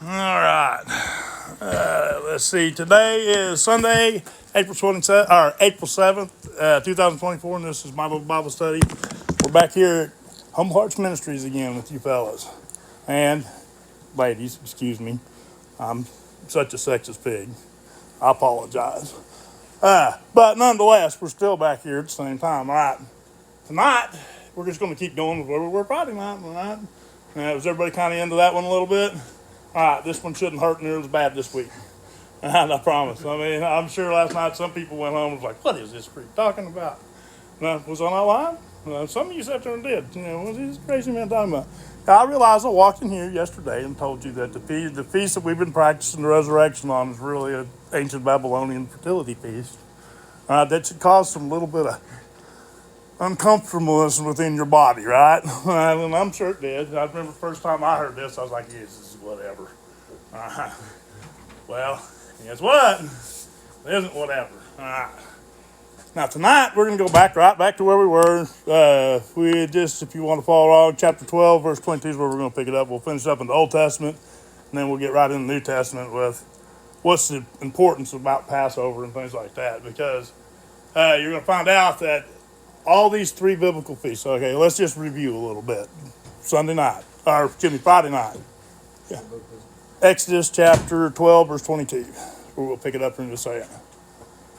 All right. Let's see. Today is Sunday, April 27th, or April 7th, 2024, and this is my little Bible study. We're back here at Humble Hearts Ministries again with you fellas. And ladies, excuse me. I'm such a sexist pig. I apologize. But nonetheless, we're still back here at the same time. All right. Tonight, we're just going to keep going with where we were Friday night. All right. Was everybody kind of into that one a little bit? All right, this one shouldn't hurt near as bad this week. I promise. I mean, I'm sure last night some people went home and was like, what is this freak talking about? Was I not lying? Some of you sat there and did. What's this crazy man talking about? I realized I walked in here yesterday and told you that the feast that we've been practicing the resurrection on is really an ancient Babylonian fertility feast. That should cause some little bit of uncomfortableness within your body, right? And I'm sure it did. I remember the first time I heard this, I was like, yes, this is whatever. Well, guess what? It isn't whatever. Now tonight, we're going to go right back to where we were. If you want to follow along, chapter 12, verse 22 is where we're going to pick it up. We'll finish up in the Old Testament, and then we'll get right in the New Testament with what's the importance about Passover and things like that, because you're going to find out that all these three biblical feasts. Okay, let's just review a little bit. Friday night. Yeah. Exodus chapter 12, verse 22. We'll pick it up in just a second.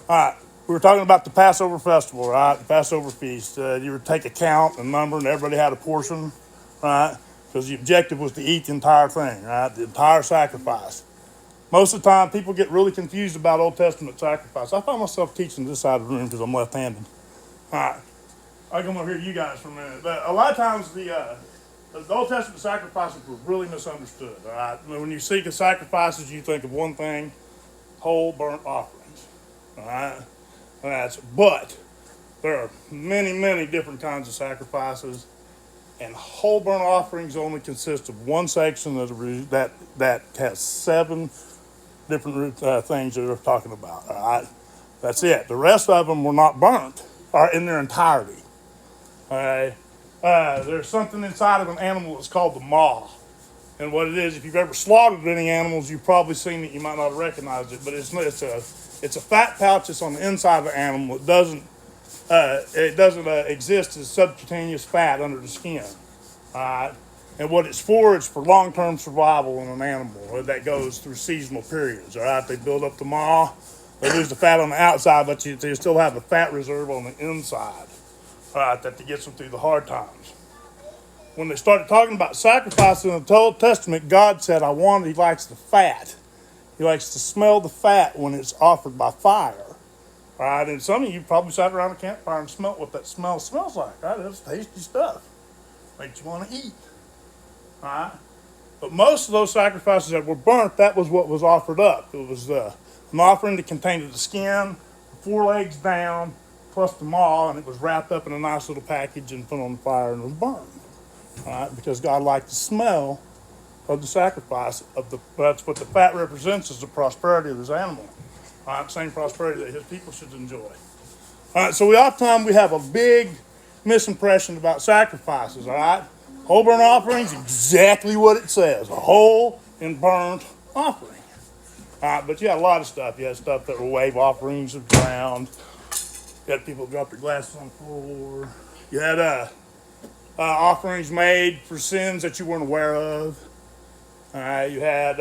All right, we were talking about the Passover festival, right? The Passover feast. You would take a count, a number, and everybody had a portion, right? Because the objective was to eat the entire thing, right? The entire sacrifice. Most of the time, people get really confused about Old Testament sacrifice. I find myself teaching this side of the room because I'm left-handed. All right. I'll come over here to you guys for a minute. But a lot of times the Old Testament sacrifices were really misunderstood. All right, when you think of sacrifices, you think of one thing: whole burnt offerings. All right, but there are many, many different kinds of sacrifices, and whole burnt offerings only consist of one section that has 7 different things that they're talking about. All right, that's it. The rest of them were not burnt, or in their entirety. Okay. There's something inside of an animal that's called the maw. And what it is, if you've ever slaughtered any animals, you've probably seen it. You might not have recognized it, but it's a fat pouch that's on the inside of the animal. It doesn't exist as subcutaneous fat under the skin. And what it's for long-term survival in an animal that goes through seasonal periods. All right, they build up the maw, they lose the fat on the outside, but they still have the fat reserve on the inside. That gets them through the hard times. When they started talking about sacrifice in the Old Testament, God said, He likes the fat. He likes to smell the fat when it's offered by fire. All right, and some of you probably sat around a campfire and smelled what that smell smells like. Right, that's tasty stuff. Makes you want to eat. All right, but most of those sacrifices that were burnt, that was what was offered up. It was an offering that contained the skin, the 4 legs down, plus the maw, and it was wrapped up in a nice little package and put on the fire and was burned. All right, because God liked the smell of the sacrifice that's what the fat represents, is the prosperity of this animal. All right, same prosperity that His people should enjoy. All right, so oftentimes we have a big misimpression about sacrifices. All right, whole burnt offerings, exactly what it says, a whole and burnt offering. All right, but you had a lot of stuff. You had stuff that were wave offerings of ground. You had people drop their glasses on the floor. You had offerings made for sins that you weren't aware of. You had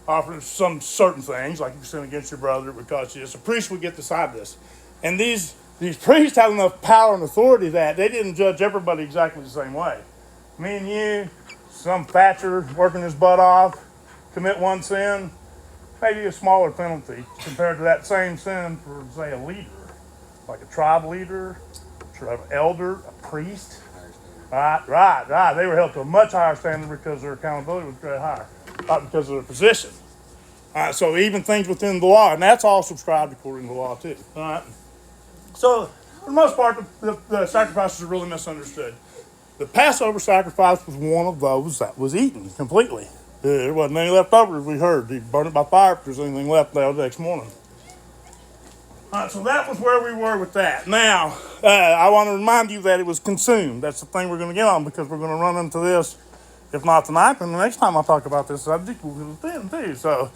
offerings for some certain things, like if you sin against your brother, it would cost you this. A priest would get to decide this. And these priests had enough power and authority that they didn't judge everybody exactly the same way. Me and you, some thatcher working his butt off, commit one sin, maybe a smaller penalty compared to that same sin for, say, a leader. Like a tribe leader, an elder, a priest. Right. They were held to a much higher standard because their accountability was very high, not because of their position. So even things within the law, and that's all subscribed according to the law too. All right. So for the most part, the sacrifices are really misunderstood. The Passover sacrifice was one of those that was eaten completely. There wasn't any left over, as we heard. He burned it by fire if there's anything left there the next morning. All right, so that was where we were with that. Now, I want to remind you that it was consumed. That's the thing we're going to get on, because we're going to run into this If not tonight, then the next time I talk about this subject, we'll do it then too. So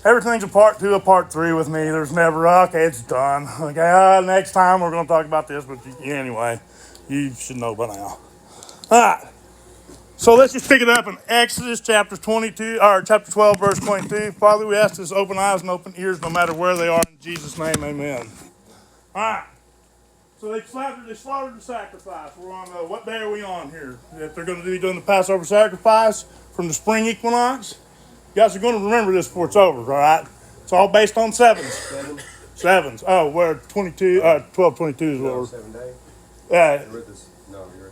everything's a part 2, a part 3 with me. There's never, okay, it's done. Okay, next time we're going to talk about this, but anyway, you should know by now. All right. So let's just pick it up in Exodus chapter 22, or chapter 12, verse 22. Father, we ask this open eyes and open ears no matter where they are. In Jesus' name, amen. All right. So they slaughtered the sacrifice. We're on, what day are we on here? That they're going to be doing the Passover sacrifice from the spring equinox. You guys are going to remember this before it's over, all right? It's all based on sevens. Sevens. Oh, we're 22, 12, 22 is what we're. 7 days? Yeah. No, you're.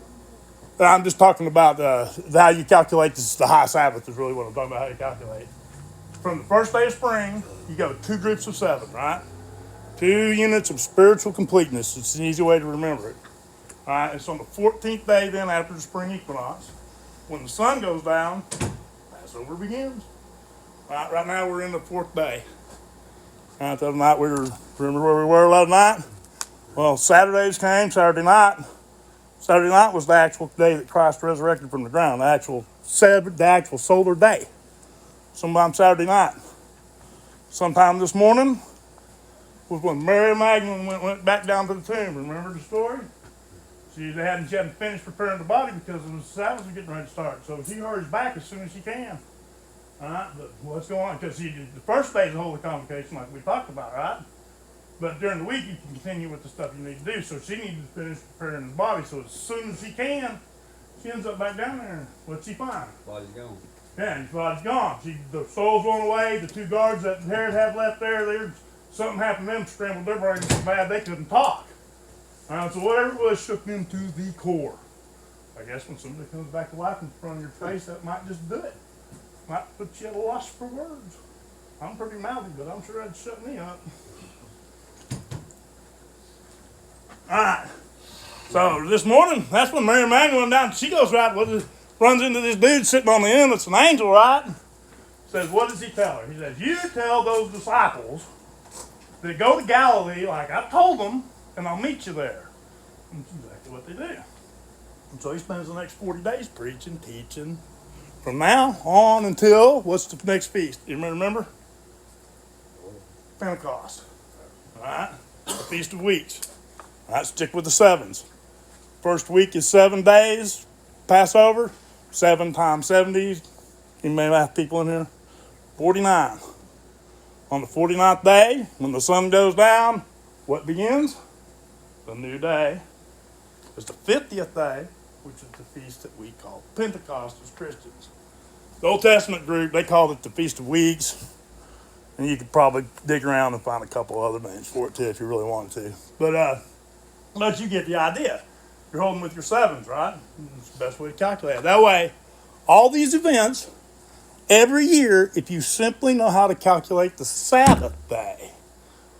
I'm just talking about how you calculate this. The high Sabbath is really what I'm talking about, how you calculate. From the first day of spring, you go 2 groups of 7, right? 2 units of spiritual completeness. It's an easy way to remember it. All right, it's on the 14th day then after the spring equinox. When the sun goes down, Passover begins. All right now we're in the 4th day. All right, the other night remember where we were last night? Well, Saturdays came, Saturday night. Saturday night was the actual day that Christ resurrected from the ground, the actual solar day. Sometime Saturday night. Sometime this morning was when Mary Magdalene went back down to the tomb. Remember the story? She hadn't finished preparing the body because the Sabbath was getting ready to start. So she hurries back as soon as she can. All right, but what's going on? Because the first day is a holy convocation like we talked about, right? But during the week, you can continue with the stuff you need to do. So she needed to finish preparing his body. So as soon as she can, she ends up back down there. What's she find? Body's gone. Yeah, his body's gone. The soul's gone away. The 2 guards that Herod had left there, something happened to them, scrambled their brains so bad they couldn't talk. So whatever it was shook them to the core. I guess when somebody comes back to life in front of your face, that might just do it. Might put you at a loss for words. I'm pretty mouthy, but I'm sure that'd shut me up. Alright, so this morning, that's when Mary Magdalene down, she goes runs into this dude sitting on the end, it's an angel, right? Says, what does he tell her? He says, you tell those disciples that go to Galilee like I told them, and I'll meet you there. And that's exactly what they do. And so he spends the next 40 days preaching, teaching, from now on until, what's the next feast? You remember? Pentecost. Alright, the Feast of Weeks. All right, stick with the 7s. First week is 7 days, Passover. 7 times 70. You may have people in here. 49. On the 49th day, when the sun goes down, what begins? The new day. It's the 50th day, which is the feast that we call Pentecost as Christians. The Old Testament group, they called it the Feast of Weeks. And you could probably dig around and find a couple other names for it too if you really wanted to. But you get the idea. You're holding with your 7s, right? It's the best way to calculate it. That way, all these events, every year, if you simply know how to calculate the Sabbath day,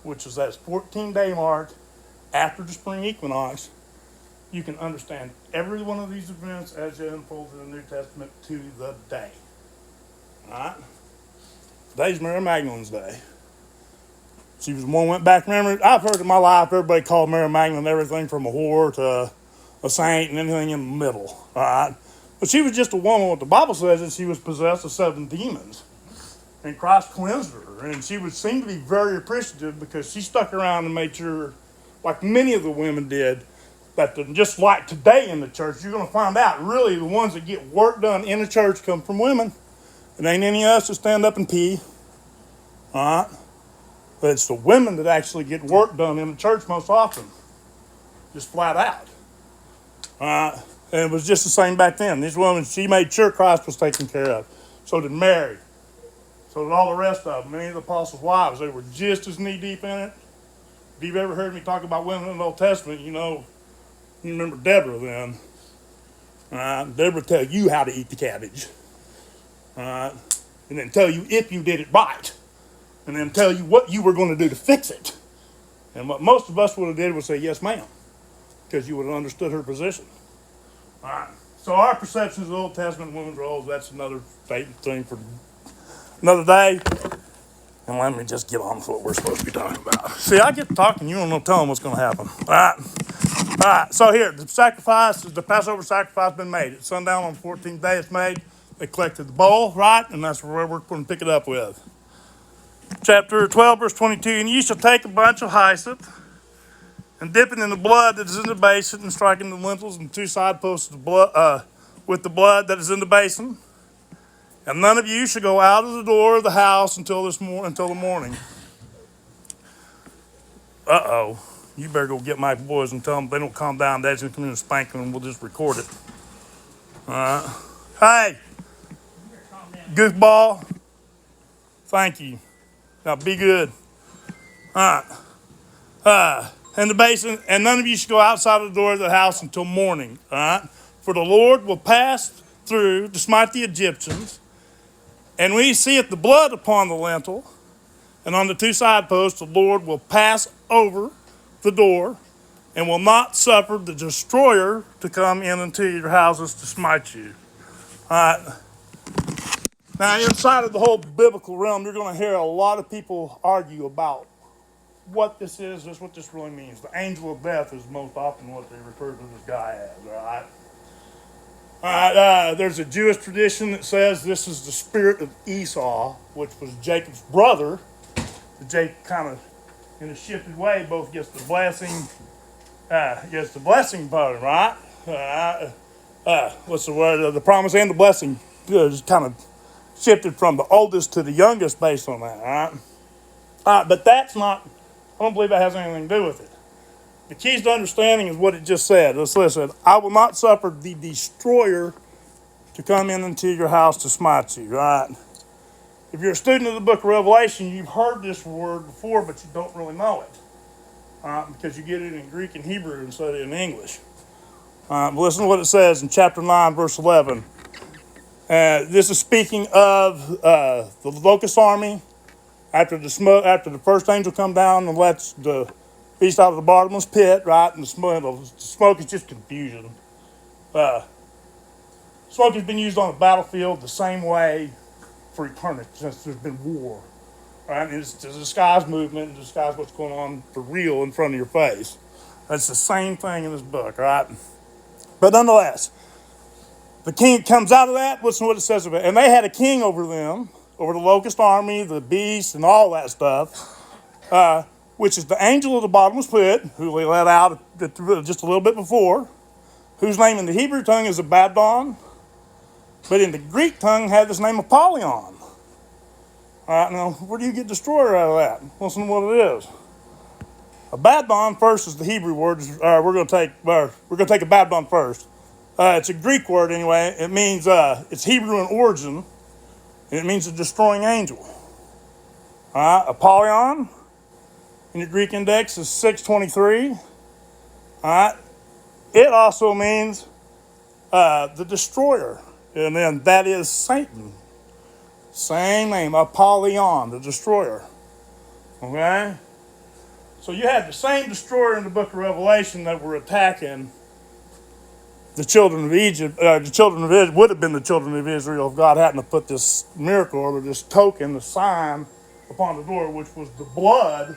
which is that 14-day mark after the spring equinox, you can understand every one of these events as it unfolds in the New Testament to the day. All right? Today's Mary Magdalene's day. She was the one who went back. Remember, I've heard in my life everybody called Mary Magdalene everything from a whore to a saint and anything in the middle. All right? But she was just a woman. What the Bible says is she was possessed of 7 demons. And Christ cleansed her. And she would seem to be very appreciative because she stuck around and made sure, like many of the women did, that just like today in the church, you're going to find out really the ones that get work done in the church come from women. It ain't any of us that stand up and pee. All right? But it's the women that actually get work done in the church most often. Just flat out. And it was just the same back then. This woman, she made sure Christ was taken care of. So did Mary. So did all the rest of them. Many of the apostles' wives, they were just as knee-deep in it. If you've ever heard me talk about women in the Old Testament, you remember Deborah then. Deborah tell you how to eat the cabbage. And then tell you if you did it right. And then tell you what you were going to do to fix it. And what most of us would have did was say, yes, ma'am. Because you would have understood her position. All right. So our perceptions of the Old Testament women's roles, that's another thing for another day. And let me just get on with what we're supposed to be talking about. See, I get to talking, you don't know tell them what's going to happen. All right. All right, so here, the Passover sacrifice has been made. At sundown on the 14th day it's made. They collected the bowl, right? And that's where we're going to pick it up with. Chapter 12, verse 22. And ye shall take a bunch of hyssop and dip it in the blood that is in the basin and striking the lintels and two side posts of the blood, with the blood that is in the basin. And none of you shall go out of the door of the house until the morning. Uh-oh. You better go get my boys and tell them if they don't calm down, Dad's going to come in and spank them and we'll just record it. All right. Hey, goofball. Thank you. Now be good. All right. And the basin, and none of you shall go outside of the door of the house until morning. All right. For the Lord will pass through to smite the Egyptians. And when he seeth the blood upon the lintel and on the two side posts, the Lord will pass over the door and will not suffer the destroyer to come in into your houses to smite you. All right. Now, inside of the whole biblical realm, you're going to hear a lot of people argue about what this is, just what this really means. The angel of death is most often what they refer to this guy as, all right? All right, there's a Jewish tradition that says this is the spirit of Esau, which was Jacob's brother. Jacob kind of, in a shifted way, both gets the blessing part, right? What's the word? The promise and the blessing is kind of shifted from the oldest to the youngest based on that, right? But that's not, I don't believe that has anything to do with it. The keys to understanding is what it just said. Let's listen. I will not suffer the destroyer to come in into your house to smite you, right? If you're a student of the book of Revelation, you've heard this word before, but you don't really know it. Because you get it in Greek and Hebrew instead of in English. But listen to what it says in chapter 9, verse 11. This is speaking of the locust army. After the first angel come down and lets the beast out of the bottomless pit, right? And the smoke is just confusion. Smoke has been used on the battlefield the same way for eternity since there's been war. Right? And it's a disguise movement to disguise what's going on for real in front of your face. That's the same thing in this book, right? But nonetheless, the king comes out of that. Listen to what it says about it. And they had a king over them, over the locust army, the beast, and all that stuff, which is the angel of the bottomless pit, who they let out just a little bit before, whose name in the Hebrew tongue is Abaddon, but in the Greek tongue had this name Apollyon. All right, now, where do you get destroyer out of that? Listen to what it is. Abaddon first is the Hebrew word. We're going to take Abaddon first. It's a Greek word anyway. It means it's Hebrew in origin, and it means a destroying angel. All right, Apollyon in your Greek index is 623. All right, it also means the destroyer, and then that is Satan. Same name, Apollyon, the destroyer. Okay? So you had the same destroyer in the book of Revelation that were attacking the children of Egypt. The children of Israel would have been the children of Israel if God hadn't put this miracle or this token, the sign upon the door, which was the blood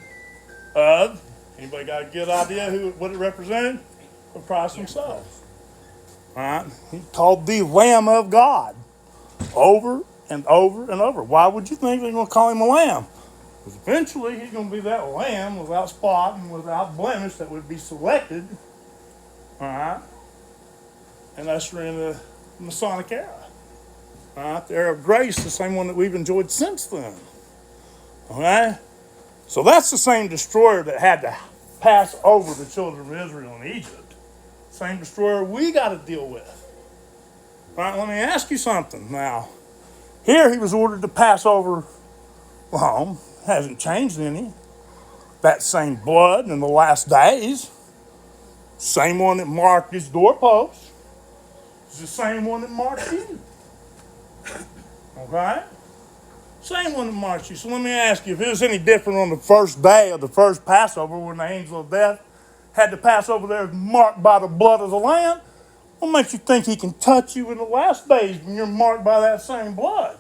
of, anybody got a good idea what it represented? Of Christ himself. All right? He called the Lamb of God over and over and over. Why would you think they're going to call him a lamb? Because eventually he's going to be that lamb without spot and without blemish that would be selected, all right, and usher in the Masonic era. All right, the era of grace, the same one that we've enjoyed since then. All right? So that's the same destroyer that had to pass over the children of Israel in Egypt. Same destroyer we got to deal with. All right, let me ask you something now. Here he was ordered to pass over, well, hasn't changed any. That same blood in the last days. Same one that marked his doorpost. It's the same one that marked you. Okay? Same one that marked you. So let me ask you, if it was any different on the first day of the first Passover when the angel of death had to pass over there marked by the blood of the Lamb, what makes you think he can touch you in the last days when you're marked by that same blood?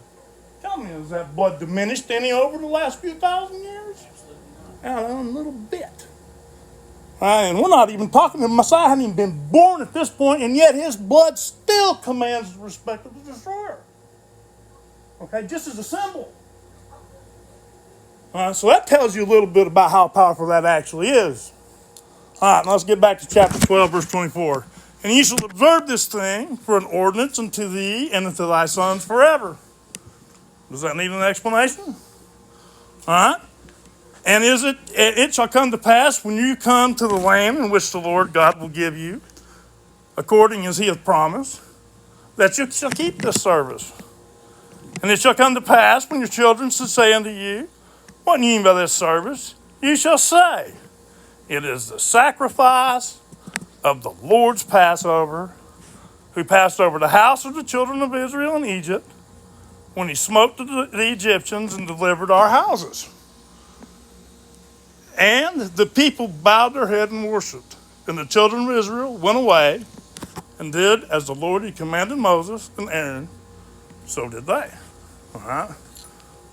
Tell me, has that blood diminished any over the last few thousand years? Absolutely not. A little bit. And we're not even talking, the Messiah hadn't even been born at this point, and yet his blood still commands the respect of the destroyer. Okay, just as a symbol. So that tells you a little bit about how powerful that actually is. All right, now let's get back to chapter 12, verse 24. And ye shall observe this thing for an ordinance unto thee and unto thy sons forever. Does that need an explanation? All right. And it shall come to pass when you come to the land in which the Lord God will give you, according as he hath promised, that you shall keep this service. And it shall come to pass when your children shall say unto you, what mean by this service? You shall say, it is the sacrifice of the Lord's Passover, who passed over the house of the children of Israel in Egypt, when he smote the Egyptians and delivered our houses. And the people bowed their head and worshipped. And the children of Israel went away and did as the Lord had commanded Moses and Aaron, so did they. All right?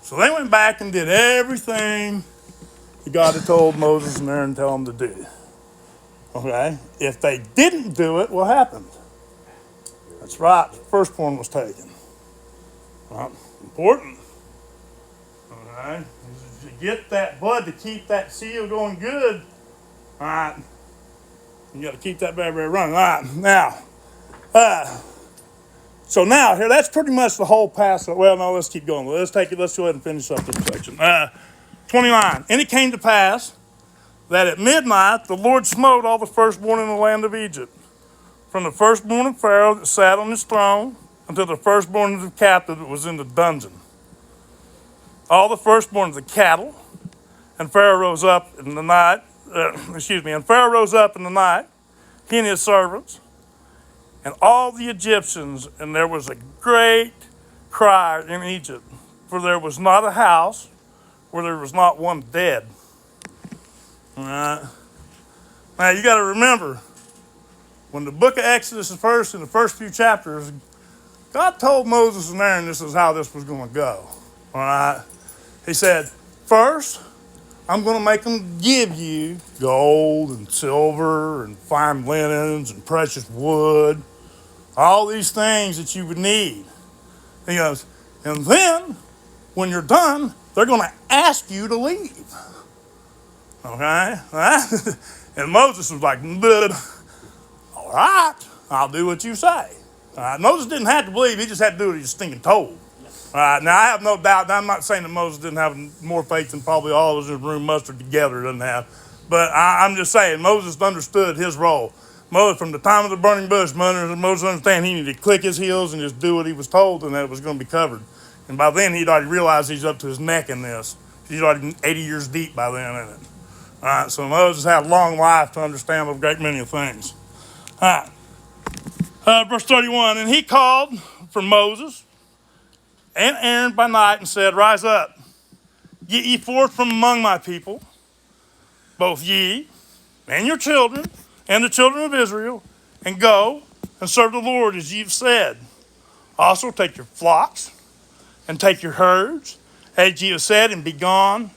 So they went back and did everything that God had told Moses and Aaron to tell them to do. Okay? If they didn't do it, what happened? That's right, the firstborn was taken. Well, important. Okay? To get that blood, to keep that seal going good, all right, you got to keep that bad running. All right, now, so now here, that's pretty much the whole Passover. Well, no, let's keep going. Let's go ahead and finish up this section. 29. And it came to pass that at midnight the Lord smote all the firstborn in the land of Egypt, from the firstborn of Pharaoh that sat on his throne until the firstborn of the captive that was in the dungeon. All the firstborn of the cattle, and Pharaoh rose up in the night, and Pharaoh rose up in the night, he and his servants, and all the Egyptians, and there was a great cry in Egypt, for there was not a house where there was not one dead. All right. Now you got to remember, when the book of Exodus is first, in the first few chapters, God told Moses and Aaron this is how this was going to go. All right. He said, first, I'm going to make them give you gold and silver and fine linens and precious wood, all these things that you would need. He goes, and then, when you're done, they're going to ask you to leave. Okay? And Moses was like, all right, I'll do what you say. Moses didn't have to believe, he just had to do what he was stinking told. Now, I have no doubt, I'm not saying that Moses didn't have more faith than probably all of us in the room mustered together doesn't have, but I'm just saying, Moses understood his role. Moses, from the time of the burning bush, Moses understood he needed to click his heels and just do what he was told, and that it was going to be covered. And by then, he'd already realized he's up to his neck in this. He's already 80 years deep by then in it. All right, so Moses had a long life to understand a great many things. All right, verse 31, and he called for Moses and Aaron by night and said, rise up, get ye forth from among my people, both ye and your children and the children of Israel, and go and serve the Lord as ye have said. Also take your flocks and take your herds, as ye have said, and be gone,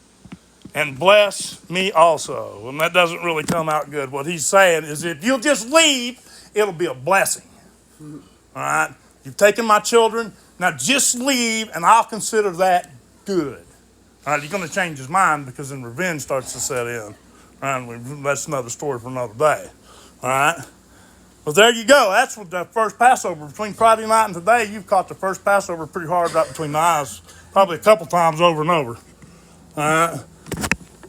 and bless me also. And that doesn't really come out good. What he's saying is if you'll just leave, it'll be a blessing. All right? You've taken my children, now just leave, and I'll consider that good. All right, he's going to change his mind because then revenge starts to set in. All right, that's another story for another day. All right? Well, there you go. That's what the first Passover. Between Friday night and today, you've caught the first Passover pretty hard right between the eyes, probably a couple times over and over. All right?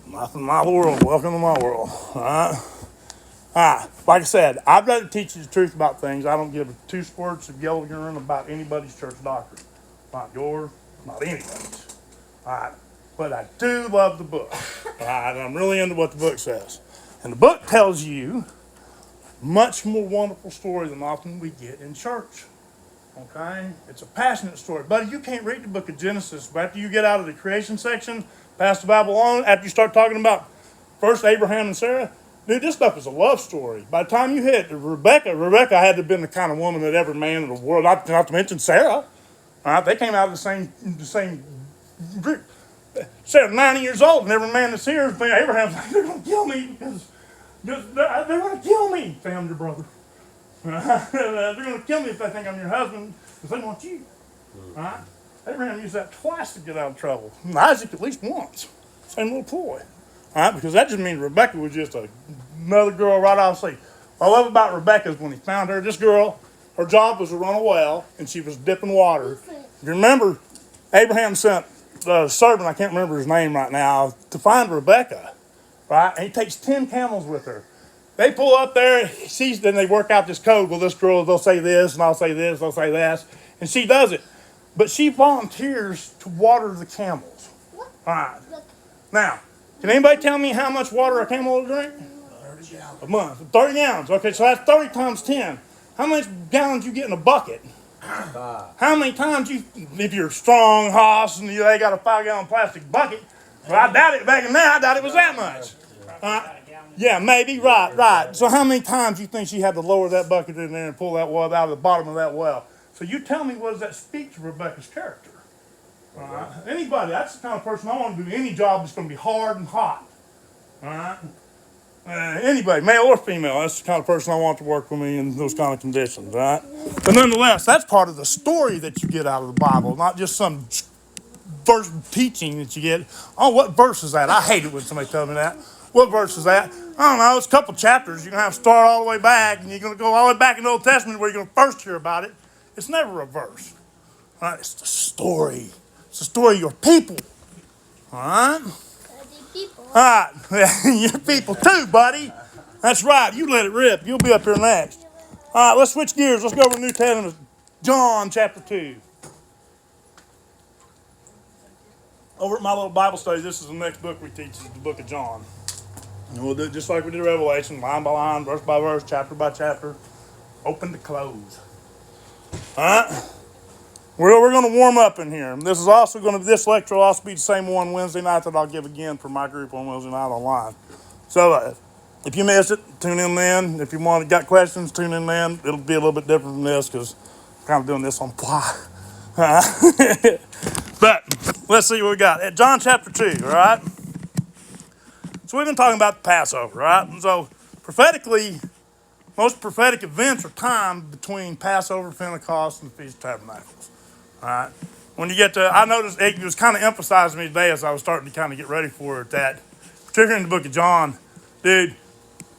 Nothing in my world. Welcome to my world. All right? Like I said, I'd rather teach you the truth about things. I don't give two squirts of yellow urine about anybody's church doctrine. Not yours, not anybody's. All right. But I do love the book. All right. I'm really into what the book says. And the book tells you much more wonderful story than often we get in church. Okay? It's a passionate story. Buddy, you can't read the book of Genesis. But after you get out of the creation section, pass the Bible on, after you start talking about first Abraham and Sarah, dude, this stuff is a love story. By the time you hit Rebecca had to have been the kind of woman that every man in the world, not to mention Sarah, all right, they came out of the same group. Sarah, 90 years old, and every man that's here, Abraham's like, they're going to kill me because They're going to kill me if I'm your brother. They're going to kill me if they think I'm your husband because they want you. Right? Abraham used that twice to get out of trouble. And Isaac at least once. Same little ploy. Right? Because that just means Rebecca was just another girl right off the sea. What I love about Rebecca is when he found her, this girl, her job was to run a well, and she was dipping water. You remember, Abraham sent the servant, I can't remember his name right now, to find Rebecca. Right? And he takes 10 camels with her. They pull up there, then they work out this code. Well, this girl, they'll say this, and I'll say this, they'll say that. And she does it. But she volunteers to water the camels. All right. Now, can anybody tell me how much water a camel will drink? 30 gallons. A month. 30 gallons. Okay, so that's 30 times 10. How many gallons you get in a bucket? 5. How many times if you're a strong hoss and they got a 5-gallon plastic bucket, well, I doubt it back in there, I doubt it was that much. Yeah, maybe, right. So how many times you think she had to lower that bucket in there and pull that water out of the bottom of that well? So you tell me, what does that speak to Rebecca's character? Anybody, that's the kind of person I want to do any job that's going to be hard and hot. All right? Anybody, male or female, that's the kind of person I want to work with me in those kind of conditions, right? But nonetheless, that's part of the story that you get out of the Bible, not just some verse teaching that you get. Oh, what verse is that? I hate it when somebody tells me that. What verse is that? I don't know. It's a couple chapters. You're going to have to start all the way back, and you're going to go all the way back in the Old Testament where you're going to first hear about it. It's never a verse. All right? It's the story. It's the story of your people. All right? All right. Your people too, buddy. That's right. You let it rip. You'll be up here next. All right, let's switch gears. Let's go over to New Testament. John chapter 2. Over at my little Bible study, this is the next book we teach, is the book of John. And we'll do it just like we did Revelation, line by line, verse by verse, chapter by chapter, open to close. All right? We're going to warm up in here. This lecture will also be the same one Wednesday night that I'll give again for my group on Wednesday night online. So if you missed it, tune in then. If you got questions, tune in then. It'll be a little bit different from this because I'm kind of doing this on fly. But let's see what we got. At John chapter 2, all right? So we've been talking about the Passover, right? And so prophetically, most prophetic events are timed between Passover, Pentecost, and the Feast of Tabernacles. All right? When you get to, I noticed it was kind of emphasized to me today as I was starting to kind of get ready for it, that particularly in the book of John, dude,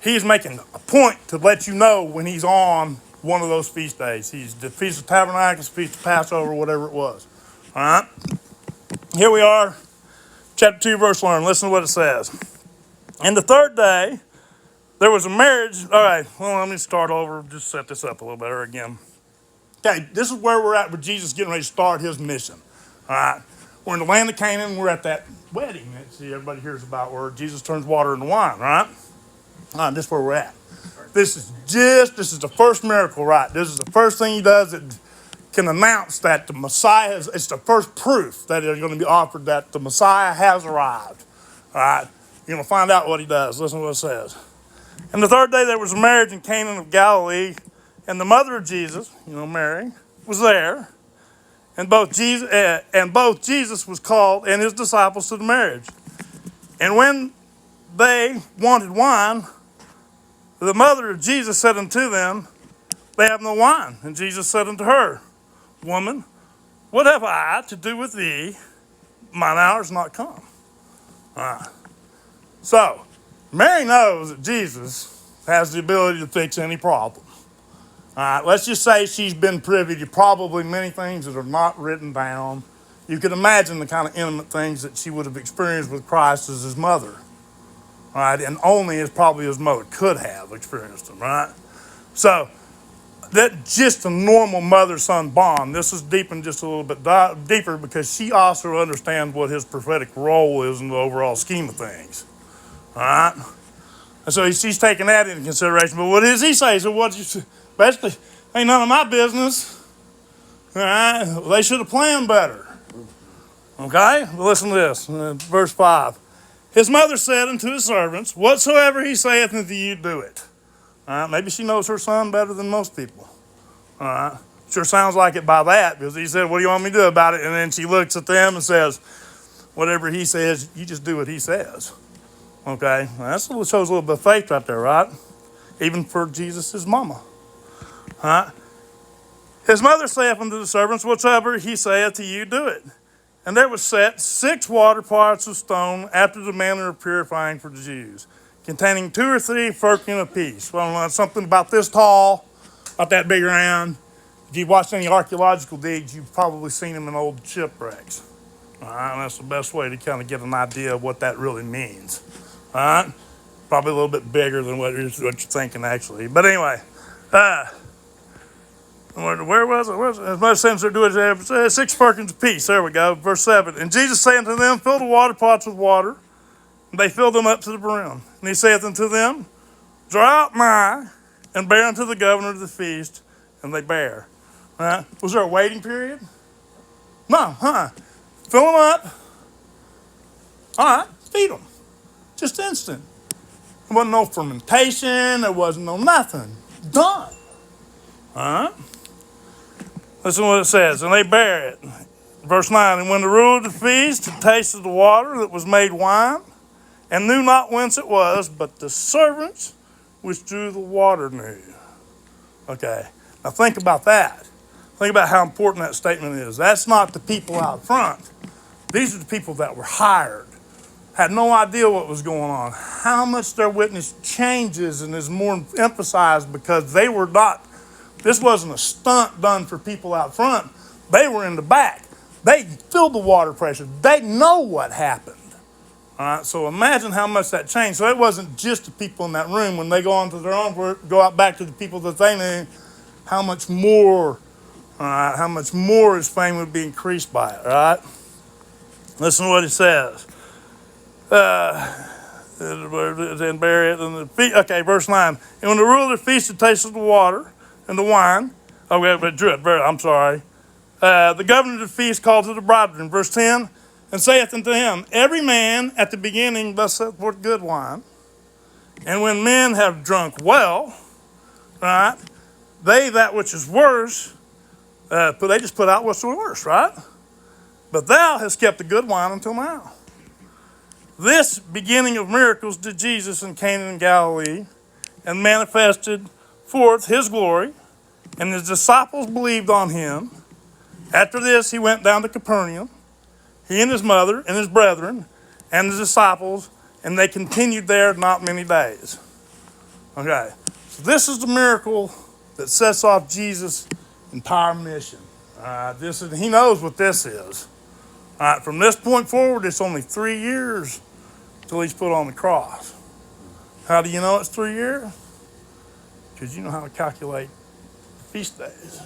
he's making a point to let you know when he's on one of those feast days. He's the Feast of Tabernacles, Feast of Passover, whatever it was. All right? Here we are, chapter 2, verse 1. Listen to what it says. And the third day, there was a marriage. All right, well, let me start over, just set this up a little better again. Okay, this is where we're at with Jesus getting ready to start his mission. All right, we're in the land of Canaan. We're at that wedding that everybody hears about where Jesus turns water into wine, right? All right, this is where we're at. This is the first miracle, right? This is the first thing he does that can announce that the Messiah it's the first proof that is going to be offered that the Messiah has arrived. All right, you're going to find out what he does. Listen to what it says. And the third day there was a marriage in Canaan of Galilee, and the mother of Jesus, Mary, was there. And both Jesus was called and his disciples to the marriage. And when they wanted wine, the mother of Jesus said unto them, they have no wine. And Jesus said unto her, Woman, what have I to do with thee? Mine hour is not come. So, Mary knows that Jesus has the ability to fix any problem. All right, let's just say she's been privy to probably many things that are not written down. You can imagine the kind of intimate things that she would have experienced with Christ as his mother. All right, and only as probably his mother could have experienced them, right? So, that's just a normal mother-son bond. This is deepened just a little bit deeper because she also understands what his prophetic role is in the overall scheme of things. All right? And so she's taking that into consideration. But what does he say? So basically, ain't none of my business. All right? They should have planned better. Okay? Well, listen to this. Verse 5. His mother said unto his servants, Whatsoever he saith unto you, do it. All right? Maybe she knows her son better than most people. All right? Sure sounds like it by that, because he said, What do you want me to do about it? And then she looks at them and says, Whatever he says, you just do what he says. Okay, well, that shows a little bit of faith right there, right? Even for Jesus' mama. Right? His mother saith unto the servants, whatsoever he saith to you, do it. And there was set 6 water pots of stone after the manner of purifying for the Jews, containing 2 or 3 firkin apiece. Well, something about this tall, about that big around. If you've watched any archaeological digs, you've probably seen them in old shipwrecks. All right, and that's the best way to kind of get an idea of what that really means. All right, probably a little bit bigger than what you're thinking actually. But anyway, where was it? As much sense they're doing 6 firkins apiece. There we go. Verse 7. And Jesus saith unto them, fill the water pots with water. And they filled them up to the brim. And he saith unto them, draw out nigh, and bear unto the governor of the feast. And they bear. Right? Was there a waiting period? No, Fill them up. All right, feed them. Just instant. There wasn't no fermentation. There wasn't no nothing. Done. All right. Listen to what it says. And they bear it. Verse 9. And when the ruler of the feast had tasted the water that was made wine, and knew not whence it was, but the servants which drew the water knew. Okay. Now think about that. Think about how important that statement is. That's not the people out front. These are the people that were hired. Had no idea what was going on. How much their witness changes and is more emphasized because they were not, this wasn't a stunt done for people out front. They were in the back. They filled the water pressure. They know what happened. All right, so imagine how much that changed. So it wasn't just the people in that room. When they go on to their own work, go out back to the people that they knew, how much more his fame would be increased by it, all right? Listen to what he says. Then bury it in the feet. Okay, verse 9. And when the ruler of the feast had tasted the water and the wine, the governor of the feast called to the bridegroom, verse 10, and saith unto him, every man at the beginning thus set forth good wine, and when men have drunk well, right, they that which is worse, they just put out what's the worst, right? But thou hast kept the good wine until now. This beginning of miracles did Jesus in Cana in Galilee, and manifested forth his glory, and his disciples believed on him. After this he went down to Capernaum, he and his mother and his brethren and the disciples, and they continued there not many days. Okay, so this is the miracle that sets off Jesus' entire mission. He knows what this is. All right, from this point forward, it's only 3 years till he's put on the cross. How do you know it's 3 years? Because you know how to calculate feast days.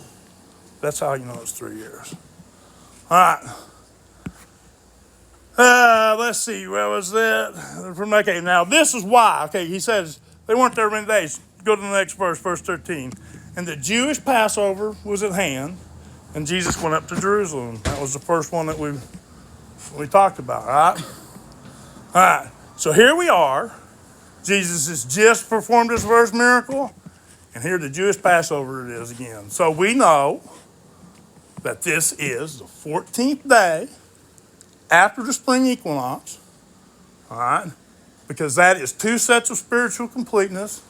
That's how you know it's 3 years. All right. Let's see, where was that? Okay, now this is why. Okay, he says they weren't there many days. Go to the next verse, verse 13. And the Jewish Passover was at hand, and Jesus went up to Jerusalem. That was the first one that we talked about, right? All right, so here we are. Jesus has just performed his first miracle, and here the Jewish Passover it is again. So we know that this is the 14th day after the spring equinox, all right, because that is 2 sets of spiritual completeness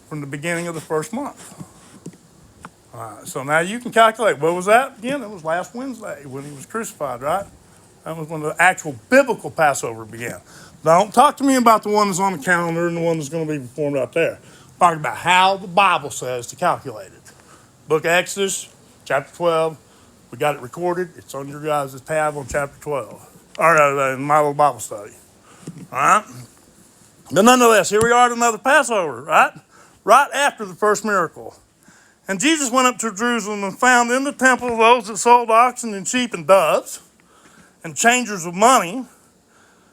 from the beginning of the first month. All right, so now you can calculate. What was that again? It was last Wednesday when he was crucified, right? That was when the actual biblical Passover began. Don't talk to me about the one that's on the calendar and the one that's going to be performed out there. I'm talking about how the Bible says to calculate it. Book of Exodus, chapter 12. We got it recorded. It's on your guys' tab on chapter 12. Or in my little Bible study. All right? But nonetheless, here we are at another Passover, right? Right after the first miracle. And Jesus went up to Jerusalem and found in the temple those that sold oxen and sheep and doves and changers of money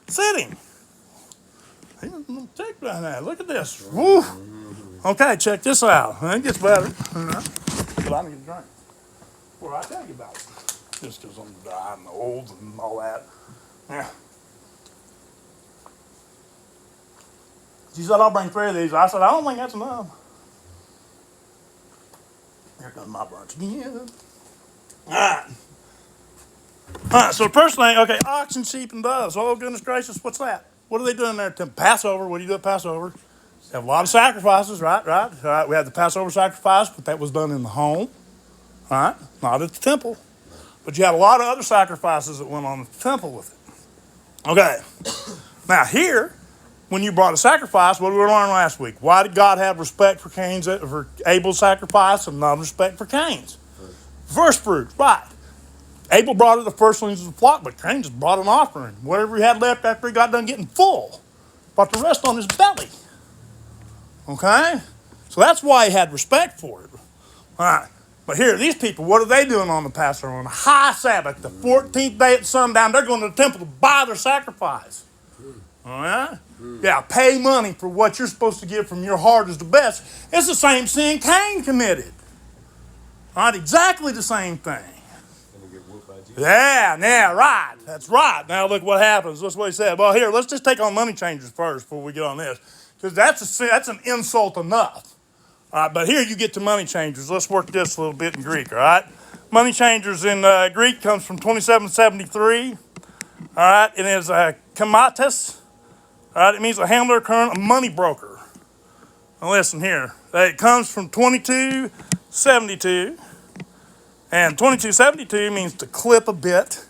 sitting. Take that. Look at this. Woo. Okay, check this out. It gets better. But I need a drink. Well, I tell you about it. Just because I'm dying and old and all that. Yeah. She said, I'll bring 3 of these. I said, I don't think that's enough. Here comes my brunch again. All right, so the first thing, okay, oxen, sheep, and doves. Oh, goodness gracious, what's that? What are they doing there? Passover. What do you do at Passover? They have a lot of sacrifices, right? We had the Passover sacrifice, but that was done in the home, right? Not at the temple. But you had a lot of other sacrifices that went on at the temple with it. Okay. Now here, when you brought a sacrifice, what did we learn last week? Why did God have respect for Abel's sacrifice and not respect for Cain's? First fruits, right. Abel brought it the firstlings of the flock, but Cain just brought an offering. Whatever he had left after he got done getting full. Brought the rest on his belly. Okay? So that's why he had respect for it. All right. But here, these people, what are they doing on the Passover? On the high Sabbath, the 14th day at sundown, they're going to the temple to buy their sacrifice. All right? Yeah, pay money for what you're supposed to give from your heart is the best. It's the same sin Cain committed. All right, exactly the same thing. Yeah, right. That's right. Now look what happens. That's what he said. Well, here, let's just take on money changers first before we get on this. Because that's an insult enough. All right, but here you get to money changers. Let's work this a little bit in Greek, all right? Money changers in Greek comes from 2773. All right, it is kamatis. All right, it means a handler, current, a money broker. Now listen here. It comes from 2272. And 2272 means to clip a bit,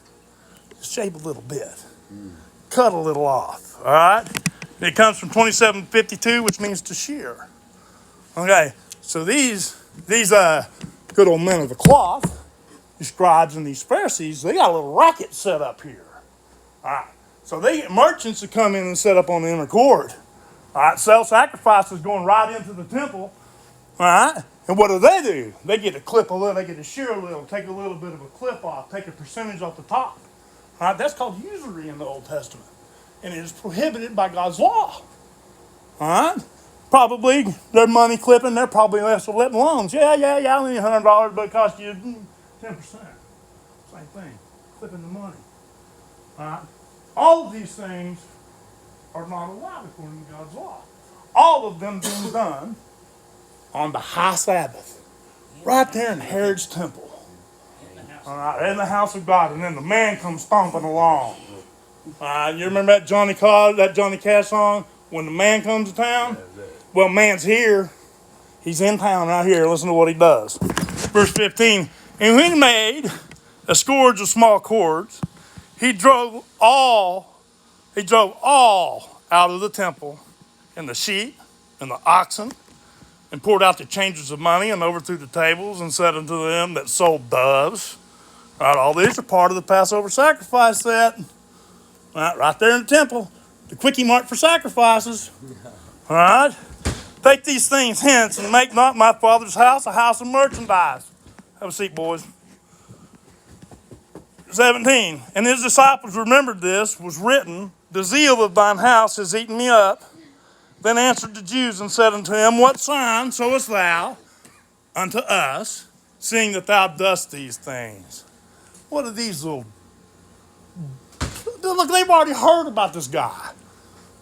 shave a little bit, cut a little off, all right? It comes from 2752, which means to shear. Okay, so these good old men of the cloth, these scribes and these Pharisees, they got a little racket set up here. All right, so they get merchants to come in and set up on the inner court. All right, sell sacrifices going right into the temple. All right, and what do? They get to clip a little, they get to shear a little, take a little bit of a clip off, take a percentage off the top. All right, that's called usury in the Old Testament. And it is prohibited by God's law. All right? Probably their money clipping, they're probably less of letting loans. Yeah, I only need $100, but it costs you 10%. Same thing, clipping the money. All right? All of these things are not allowed according to God's law. All of them being done on the high Sabbath, right there in Herod's temple. All right, in the house of God, and then the man comes stomping along. You remember that Johnny Cash song, When the Man Comes to Town? Well, man's here. He's in town right here. Listen to what he does. Verse 15, and when he made a scourge of small cords, he drove all out of the temple, and the sheep and the oxen, and poured out the changers of money, and overthrew the tables, and said unto them that sold doves. All right, all these are part of the Passover sacrifice set. Right there in the temple, the quickie mark for sacrifices. All right? Take these things hence and make not my Father's house a house of merchandise. Have a seat, boys. 17, and his disciples remembered this, was written, the zeal of thine house has eaten me up. Then answered the Jews and said unto him, what sign sowest thou unto us, seeing that thou dost these things? What are these little... Look, they've already heard about this guy.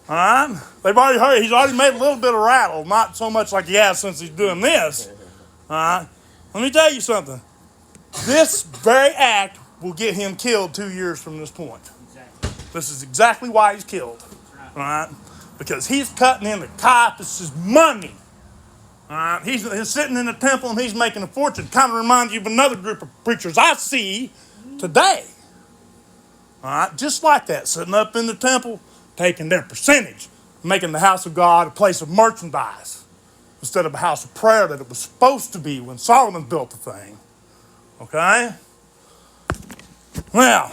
All right? They've already heard. He's already made a little bit of rattle. Not so much like he has since he's doing this. All right? Let me tell you something. This very act will get him killed 2 years from this point. Exactly. This is exactly why he's killed. All right? Because he's cutting into Caiaphas' money. All right? He's sitting in the temple and he's making a fortune. Kind of reminds you of another group of preachers I see today. All right, just like that, sitting up in the temple, taking their percentage, making the house of God a place of merchandise instead of a house of prayer that it was supposed to be when Solomon built the thing. Okay? Now,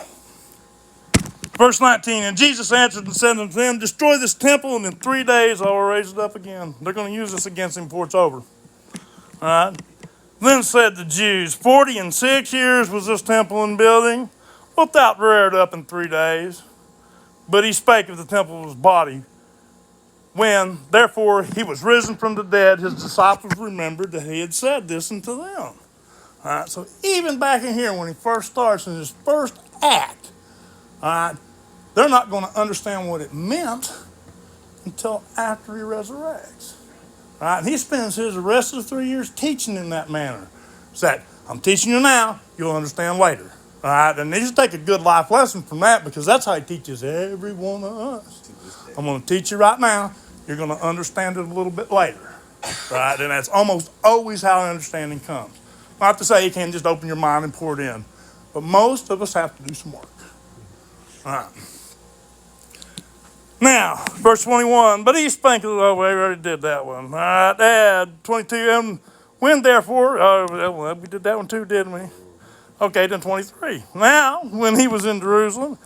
verse 19, and Jesus answered and said unto them, destroy this temple, and in 3 days I will raise it up again. They're going to use this against him before it's over. All right? Then said the Jews, 46 years was this temple in building. Wilt thou rear it up in 3 days? But he spake of the temple of his body. When, therefore, he was risen from the dead, his disciples remembered that he had said this unto them. All right, so even back in here, when he first starts in his first act, all right, they're not going to understand what it meant until after he resurrects. All right, and he spends the rest of the 3 years teaching in that manner. It's that, I'm teaching you now, you'll understand later. All right, and they just take a good life lesson from that because that's how he teaches every one of us. I'm going to teach you right now. You're going to understand it a little bit later, right? And that's almost always how understanding comes. Not to say you can't just open your mind and pour it in, but most of us have to do some work. All right. Now, verse 21, but he spake, oh, we already did that one. All right, add 22, and when therefore, well, we did that one too, didn't we? Okay, then 23. Now, when he was in Jerusalem,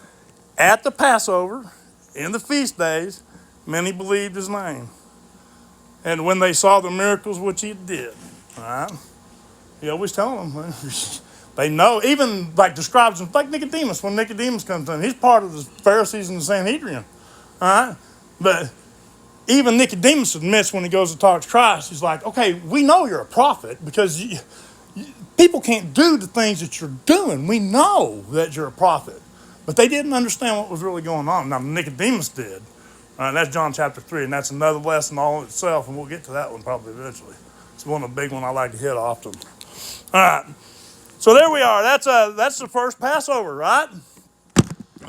at the Passover, in the feast days, many believed his name. And when they saw the miracles which he did, all right, he always telling them, they know, even like the scribes, like Nicodemus, when Nicodemus comes in, he's part of the Pharisees and the Sanhedrin. All right? But even Nicodemus admits when he goes to talk to Christ, he's like, okay, we know you're a prophet because people can't do the things that you're doing. We know that you're a prophet. But they didn't understand what was really going on. Now, Nicodemus did. That's John chapter 3, and that's another lesson all in itself, and we'll get to that one probably eventually. It's one of the big ones I like to hit often. All right. So there we are. That's the first Passover, right?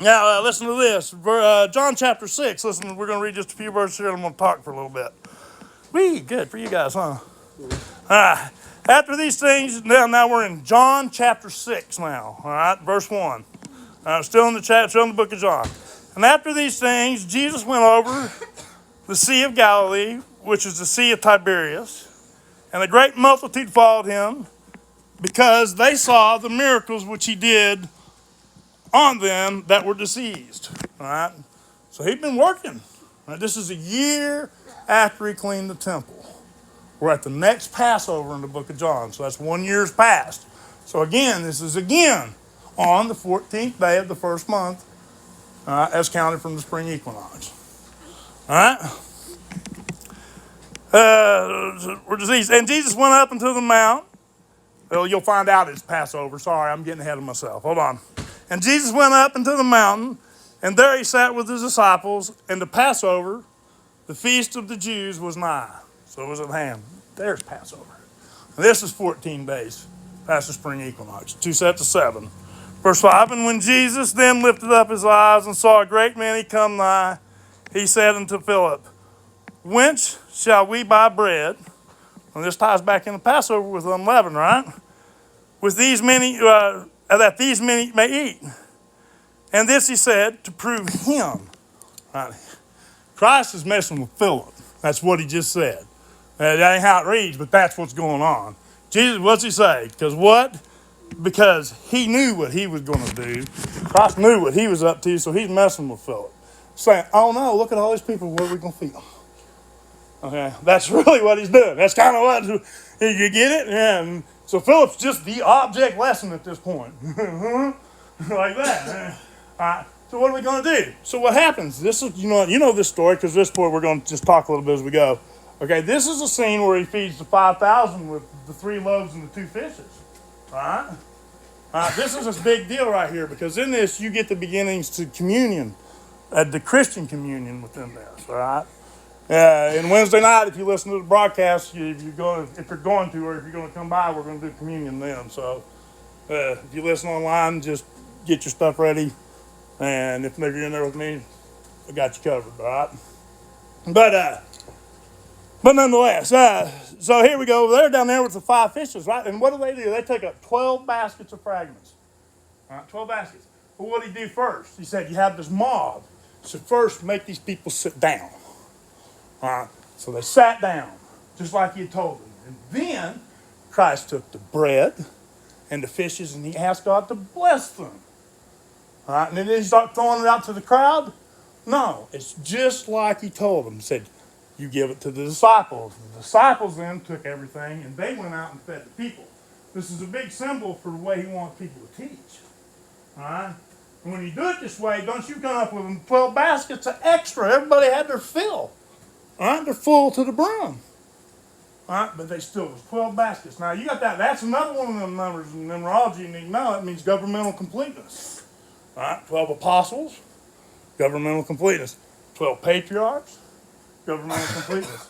Now, listen to this. John chapter 6. Listen, we're going to read just a few verses here, and I'm going to talk for a little bit. Good for you guys, huh? All right. After these things, now we're in John chapter 6 now. All right, verse 1. Still in the book of John. And after these things, Jesus went over the Sea of Galilee, which is the Sea of Tiberias. And a great multitude followed him, because they saw the miracles which he did on them that were diseased. All right? So he'd been working. Right? This is a year after he cleaned the temple. We're at the next Passover in the book of John. So that's 1 year's past. So again, this is again on the 14th day of the first month, as counted from the spring equinox. All right? We're diseased. And Jesus went up into the mount. Well, you'll find out it's Passover. Sorry, I'm getting ahead of myself. Hold on. And Jesus went up into the mountain, and there he sat with his disciples, and the Passover, the feast of the Jews, was nigh. So it was at hand. There's Passover. And this is 14 days past the spring equinox, 2 sets of 7. Verse 5, and when Jesus then lifted up his eyes and saw a great many come nigh, he said unto Philip, whence shall we buy bread? And this ties back into Passover with unleavened, right? With these many, that these many may eat. And this he said to prove him. Right? Christ is messing with Philip. That's what he just said. That ain't how it reads, but that's what's going on. Jesus, what's he say? Because what? Because he knew what he was going to do. Christ knew what he was up to, so he's messing with Philip. Saying, oh no, look at all these people, what are we going to feed them? Okay, that's really what he's doing. That's kind of what, you get it? And so Philip's just the object lesson at this point. Like that. All right, so what are we going to do? So what happens? This is, you know this story, because this point we're going to just talk a little bit as we go. Okay, this is a scene where he feeds the 5,000 with the 3 loaves and the 2 fishes. All right? This is a big deal right here, because in this you get the beginnings to communion, the Christian communion within this. All right? And Wednesday night, if you listen to the broadcast, if you're going to, or if you're going to come by, we're going to do communion then. So if you listen online, just get your stuff ready. And if maybe you're in there with me, I got you covered, all right? But nonetheless, so here we go. They're down there with the 5 fishes, right? And what do? They take up 12 baskets of fragments. All right, 12 baskets. But what did he do first? He said, you have this mob. So first, make these people sit down. All right, so they sat down, just like he had told them. And then Christ took the bread and the fishes, and he asked God to bless them. All right, and then he started throwing it out to the crowd. No, it's just like he told them. He said, you give it to the disciples. The disciples then took everything, and they went out and fed the people. This is a big symbol for the way he wants people to teach. All right? And when you do it this way, don't you come up with 12 baskets of extra. Everybody had their fill. All right? They're full to the brim. All right? But they still was 12 baskets. Now, you got that. That's another one of them numbers in numerology you need to know. It means governmental completeness. All right? 12 apostles, governmental completeness. 12 patriarchs, governmental completeness.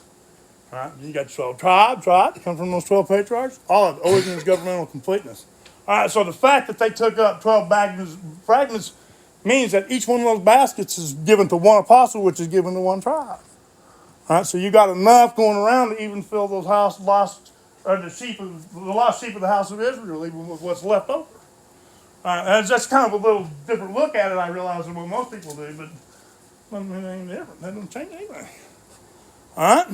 All right? You got 12 tribes, right? That come from those 12 patriarchs. All of it always means governmental completeness. All right, so the fact that they took up 12 fragments means that each one of those baskets is given to one apostle, which is given to one tribe. All right, so you got enough going around to even fill those lost lost sheep of the house of Israel, even with what's left over. And that's kind of a little different look at it, I realize, than what most people do, but I mean, it ain't different. That doesn't change anything. All right?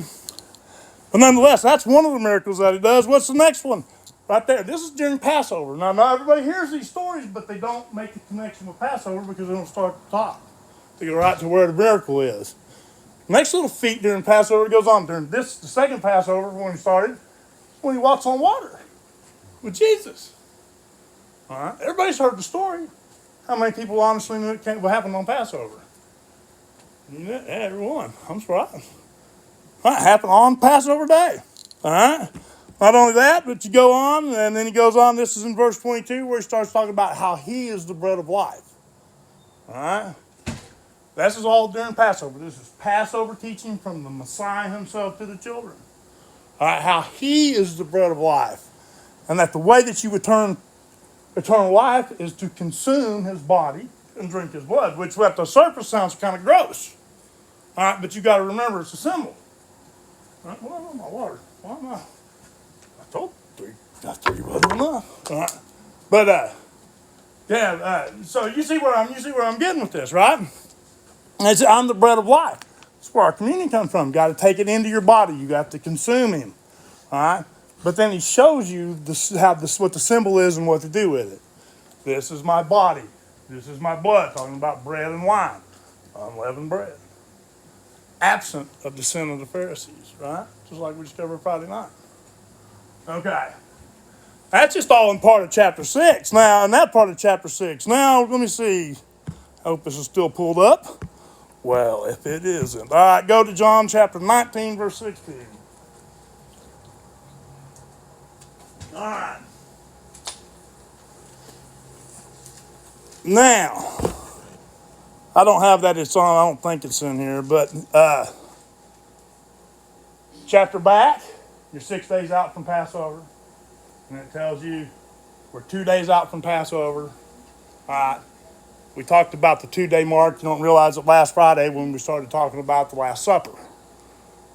But nonetheless, that's one of the miracles that he does. What's the next one? Right there. This is during Passover. Now, not everybody hears these stories, but they don't make the connection with Passover because they don't start at the top. They go right to where the miracle is. Next little feat during Passover goes on. During the second Passover, when he started, when he walks on water with Jesus. All right? Everybody's heard the story. How many people honestly knew what happened on Passover? Yeah, everyone. I'm surprised. That happened on Passover Day. All right? Not only that, but you go on, and then he goes on. This is in verse 22 where he starts talking about how he is the bread of life. All right? This is all during Passover. This is Passover teaching from the Messiah himself to the children. All right? How he is the bread of life. And that the way that you return eternal life is to consume his body and drink his blood, which at the surface sounds kind of gross. All right? But you got to remember it's a symbol. All right? Well, my water. Well, no. I told you, three wasn't enough. All right. But so you see where I'm getting with this, right? I'm the bread of life. That's where our communion comes from. You got to take it into your body. You got to consume him. All right. But then he shows you what the symbol is and what to do with it. This is my body. This is my blood. Talking about bread and wine, unleavened bread, absent of the sin of the Pharisees. Right. Just like we discovered Friday night. Okay. That's just all in part of chapter 6. Now, in that part of chapter 6. Now, let me see. I hope this is still pulled up. Well, if it isn't. All right, go to John chapter 19, verse 16. All right. Now, I don't have that. It's on. I don't think it's in here. But chapter back, you're 6 days out from Passover. And it tells you we're 2 days out from Passover. All right. We talked about the 2-day mark. You don't realize it last Friday when we started talking about the Last Supper.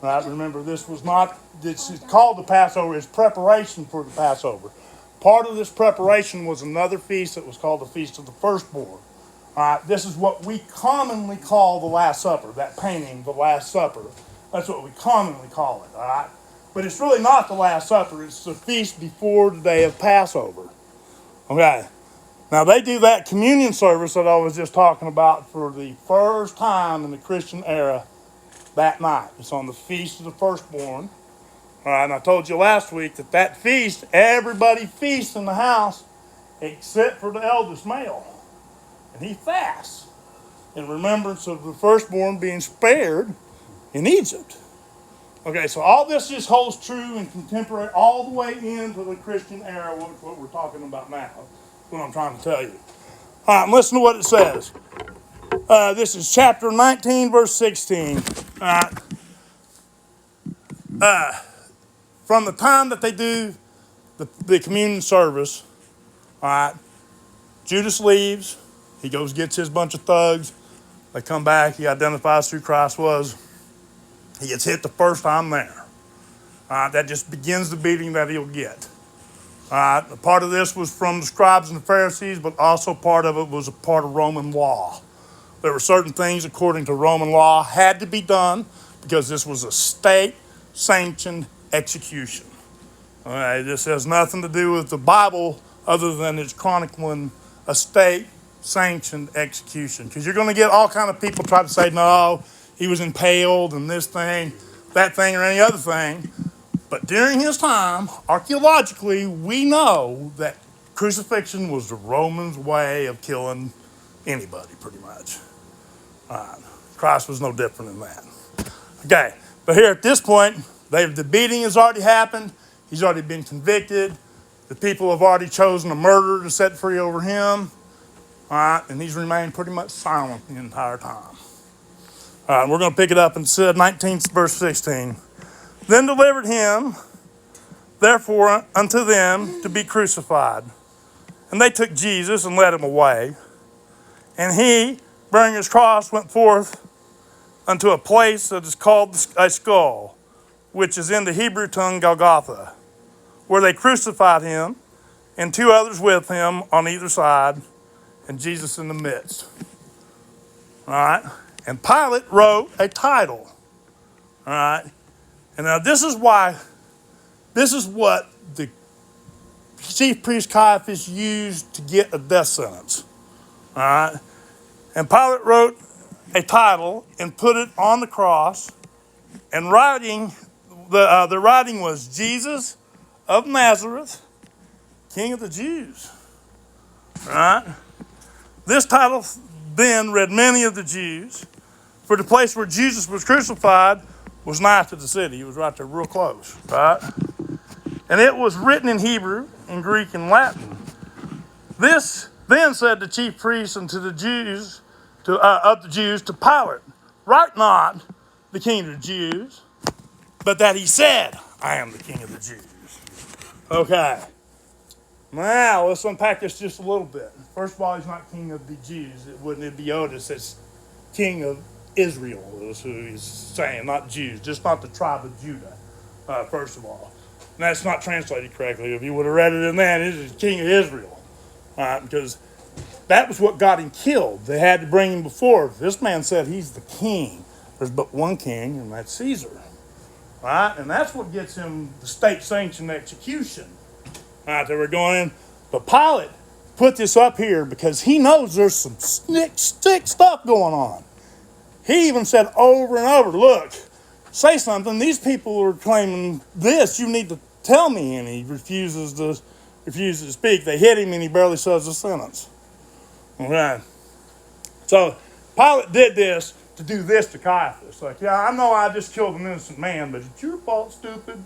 Right? Remember, this is called the Passover. It's preparation for the Passover. Part of this preparation was another feast that was called the Feast of the Firstborn. All right, this is what we commonly call the Last Supper, that painting, the Last Supper. That's what we commonly call it, all right? But it's really not the Last Supper. It's the feast before the day of Passover. Okay. Now, they do that communion service that I was just talking about for the first time in the Christian era that night. It's on the Feast of the Firstborn. All right, and I told you last week that feast, everybody feasts in the house except for the eldest male. And he fasts in remembrance of the firstborn being spared in Egypt. Okay, so all this just holds true and contemporary all the way into the Christian era, what we're talking about now. That's what I'm trying to tell you. All right, listen to what it says. This is chapter 19, verse 16. All right. From the time that they do the communion service, all right, Judas leaves. He goes, gets his bunch of thugs. They come back. He identifies who Christ was. He gets hit the first time there. All right, that just begins the beating that he'll get. All right, a part of this was from the scribes and the Pharisees, but also part of it was a part of Roman law. There were certain things, according to Roman law, had to be done because this was a state-sanctioned execution. All right, this has nothing to do with the Bible other than it's chronicling a state-sanctioned execution. Because you're going to get all kind of people try to say, no, he was impaled and this thing, that thing, or any other thing. But during his time, archaeologically, we know that crucifixion was the Romans' way of killing anybody, pretty much. Christ was no different than that. Okay, but here at this point, the beating has already happened. He's already been convicted. The people have already chosen a murderer to set free over him. All right, and he's remained pretty much silent the entire time. All right, we're going to pick it up in 19th verse 16. Then delivered him, therefore, unto them to be crucified. And they took Jesus and led him away. And he, bearing his cross, went forth unto a place that is called a skull, which is in the Hebrew tongue Golgotha, where they crucified him, and two others with him on either side, and Jesus in the midst. All right? And Pilate wrote a title. All right? And now this is what the chief priest Caiaphas used to get a death sentence. All right? And Pilate wrote a title and put it on the cross, and the writing was Jesus of Nazareth, King of the Jews. All right? This title then read many of the Jews, for the place where Jesus was crucified was nigh to the city. He was right there real close, right? And it was written in Hebrew, in Greek, and Latin. This then said the chief priests and to the Jews, of the Jews, to Pilate, write not the King of the Jews, but that he said, I am the King of the Jews. Okay. Now, let's unpack this just a little bit. First of all, he's not King of the Jews. It'd be Otis that's King of Israel, is who he's saying, not Jews, just not the tribe of Judah, first of all. And that's not translated correctly. If you would have read it in that, it is King of Israel. Because that was what got him killed. They had to bring him before. This man said he's the king. There's but one king, and that's Caesar. Right? And that's what gets him the state-sanctioned execution. Right, they were going in. But Pilate put this up here because he knows there's some stick stuff going on. He even said over and over, look, say something. These people are claiming this. You need to tell me. And he refuses to speak. They hit him and he barely says a sentence. Okay. So Pilate did this to do this to Caiaphas. Like, yeah, I know I just killed an innocent man, but it's your fault, stupid.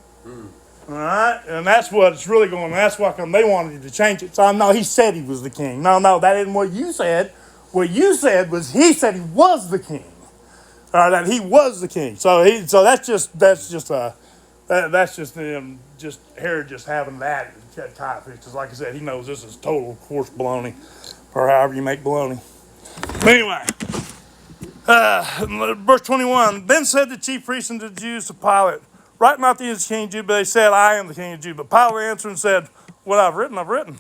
All right? And that's what it's really going on. That's why they wanted you to change it. So, no, he said he was the king. No, that isn't what you said. What you said was he said he was the king. Or that he was the king. So that's just Herod just having that at Caiaphas. Because like I said, he knows this is total coarse baloney. Or however you make baloney. But anyway. Verse 21, then said the chief priests and the Jews to Pilate, write not thee as King of Jews, but they said, I am the King of Jews. But Pilate answered and said, what I've written, I've written.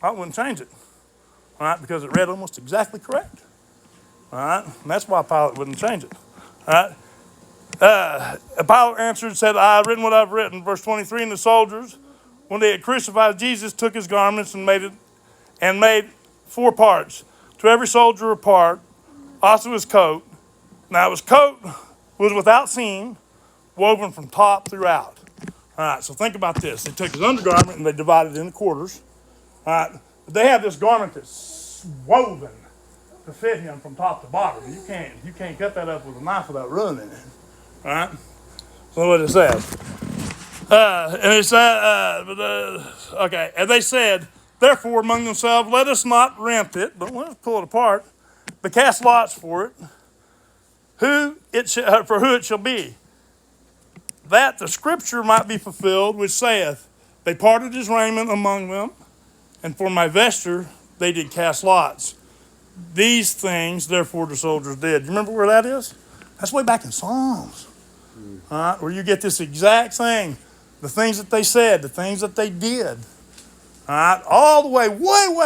I wouldn't change it. All right, because it read almost exactly correct. All right, and that's why Pilate wouldn't change it. All right. Pilate answered and said, I have written what I've written. Verse 23, and the soldiers, when they had crucified Jesus, took his garments and made 4 parts. To every soldier a part, also his coat. Now his coat was without seam, woven from top throughout. All right, so think about this. They took his undergarment and they divided it into quarters. All right, but they have this garment that's woven to fit him from top to bottom. You can't cut that up with a knife without ruining it. All right, so what it says. And it said, okay, and they said, therefore among themselves, let us not rent it, but let us pull it apart, but cast lots for it, for who it shall be, that the scripture might be fulfilled, which saith, they parted his raiment among them, and for my vesture they did cast lots. These things, therefore, the soldiers did. You remember where that is? That's way back in Psalms, all right, where you get this exact thing, the things that they said, the things that they did. All right, all the way,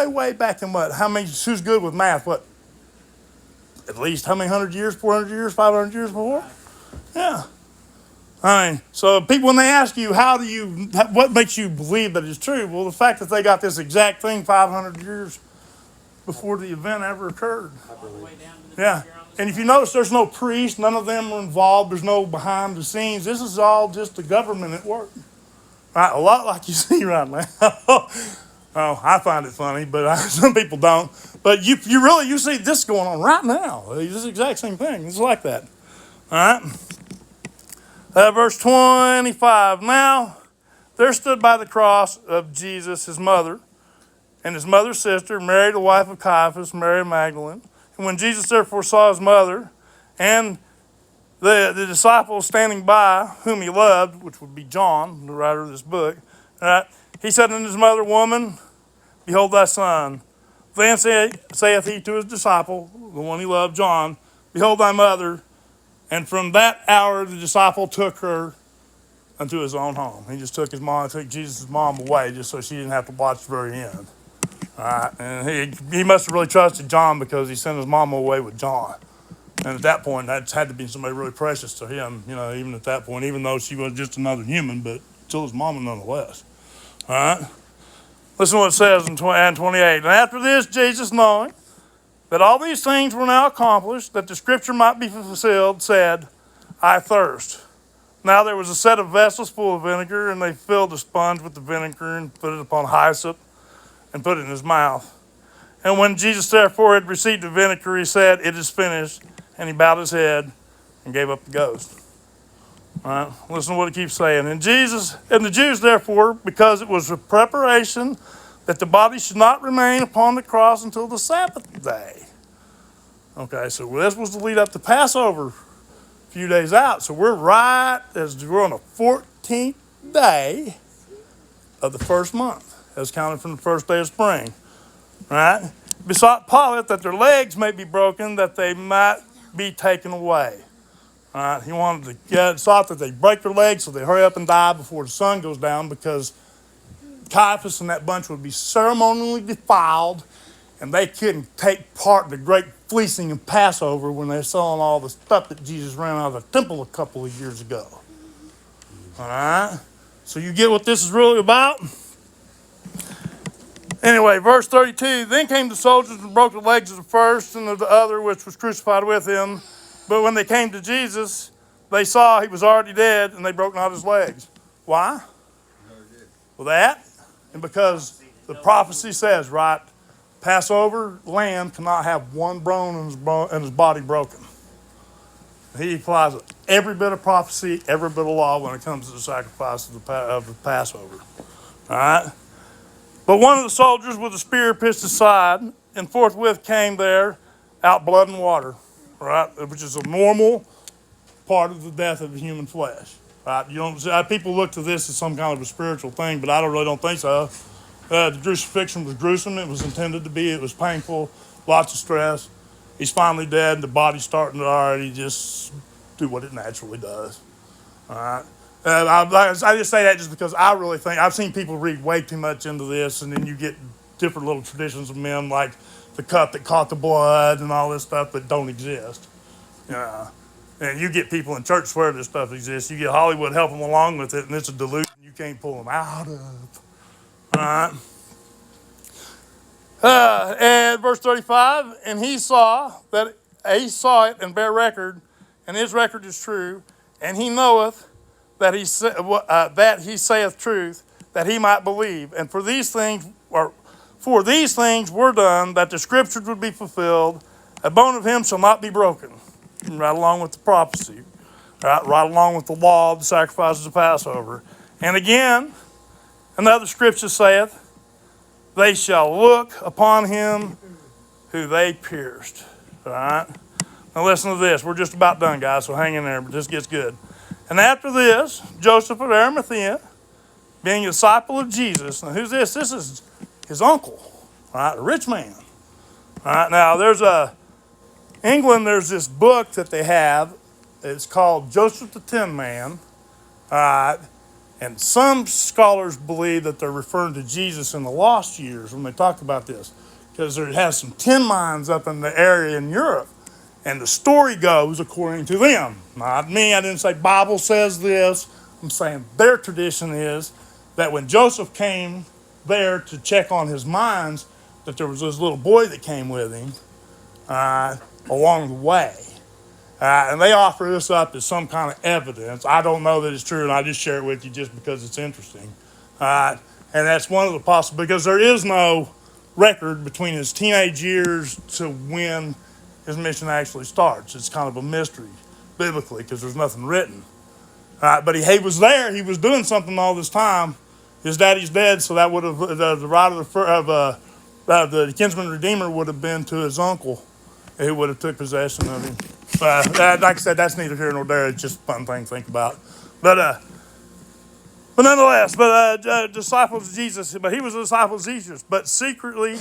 way back in what? Who's good with math? What? At least how many 100 years, 400 years, 500 years before? Yeah. I mean, so people, when they ask you, what makes you believe that it's true? Well, the fact that they got this exact thing 500 years before the event ever occurred. Yeah. And if you notice, there's no priest. None of them are involved. There's no behind the scenes. This is all just the government at work. Right? A lot like you see right now. Oh, I find it funny, but some people don't. But you see this going on right now. This exact same thing. It's like that. All right. Verse 25. Now there stood by the cross of Jesus his mother and his mother's sister, Mary the wife of Caiaphas, Mary Magdalene. And when Jesus therefore saw his mother and the disciple standing by whom he loved, which would be John, the writer of this book, right, he said unto his mother, woman, behold thy son. Then saith he to his disciple, the one he loved, John, behold thy mother. And from that hour the disciple took her unto his own home. He just took Jesus' mom away just so she didn't have to watch the very end. All right, and he must have really trusted John because he sent his mama away with John. And at that point, that had to be somebody really precious to him, even at that point, even though she was just another human, but still his mama nonetheless. All right? Listen to what it says in 28. And after this, Jesus, knowing that all these things were now accomplished, that the scripture might be fulfilled, said, I thirst. Now there was a set of vessels full of vinegar, and they filled a sponge with the vinegar and put it upon hyssop and put it in his mouth. And when Jesus therefore had received the vinegar, he said, it is finished. And he bowed his head and gave up the ghost. All right, listen to what he keeps saying. And the Jews therefore, because it was a preparation that the body should not remain upon the cross until the Sabbath day. Okay, so this was to lead up to Passover a few days out. So we're on the 14th day of the first month, as counted from the first day of spring. Right? Besought Pilate that their legs may be broken, that they might be taken away. All right? He sought that they break their legs so they hurry up and die before the sun goes down, because Caiaphas and that bunch would be ceremonially defiled, and they couldn't take part in the great fleecing of Passover when they're selling all the stuff that Jesus ran out of the temple a couple of years ago. All right? So you get what this is really about? Anyway, verse 32, then came the soldiers and broke the legs of the first and of the other which was crucified with him. But when they came to Jesus, they saw he was already dead, and they broke not his legs. Why? Well, that, and because the prophecy says, right, Passover lamb cannot have one bone in his body broken. He applies every bit of prophecy, every bit of law when it comes to the sacrifice of the Passover. All right? But one of the soldiers with a spear pierced his side, and forthwith came there out blood and water, right? Which is a normal part of the death of the human flesh, right? People look to this as some kind of a spiritual thing, but I really don't think so. The crucifixion was gruesome. It was intended to be. It was painful, lots of stress. He's finally dead, and the body's starting to already just do what it naturally does, all right? I just say that just because I really think, I've seen people read way too much into this, and then you get different little traditions of men like the cup that caught the blood and all this stuff that don't exist. And you get people in church swear this stuff exists. You get Hollywood helping them along with it, and it's a delusion you can't pull them out of. All right. And verse 35, and he saw it and bare record, and his record is true, and he knoweth that he saith truth, that he might believe. And for these things were done, that the scriptures would be fulfilled. A bone of him shall not be broken. Right along with the prophecy, right along with the law of the sacrifices of Passover. And again, another scripture saith, they shall look upon him who they pierced. All right? Now listen to this. We're just about done, guys, so hang in there, but this gets good. And after this, Joseph of Arimathea, being a disciple of Jesus. Now, who's this? This is his uncle, right? A rich man. All right, now England, there's this book that they have. It's called Joseph the Tin Man. All right, and some scholars believe that they're referring to Jesus in the lost years when they talk about this, because it has some tin mines up in the area in Europe. And the story goes according to them. Not me. I didn't say Bible says this. I'm saying their tradition is that when Joseph came there to check on his mines, that there was this little boy that came with him along the way. And they offer this up as some kind of evidence. I don't know that it's true, and I just share it with you just because it's interesting. And that's one of the possible, because there is no record between his teenage years to when his mission actually starts. It's kind of a mystery biblically because there's nothing written. But he was there. He was doing something all this time. His daddy's dead, so that would have the right of the kinsman redeemer would have been to his uncle, who would have took possession of him. Like I said, that's neither here nor there. It's just a fun thing to think about. But nonetheless, disciples of Jesus. But he was a disciple of Jesus. But secretly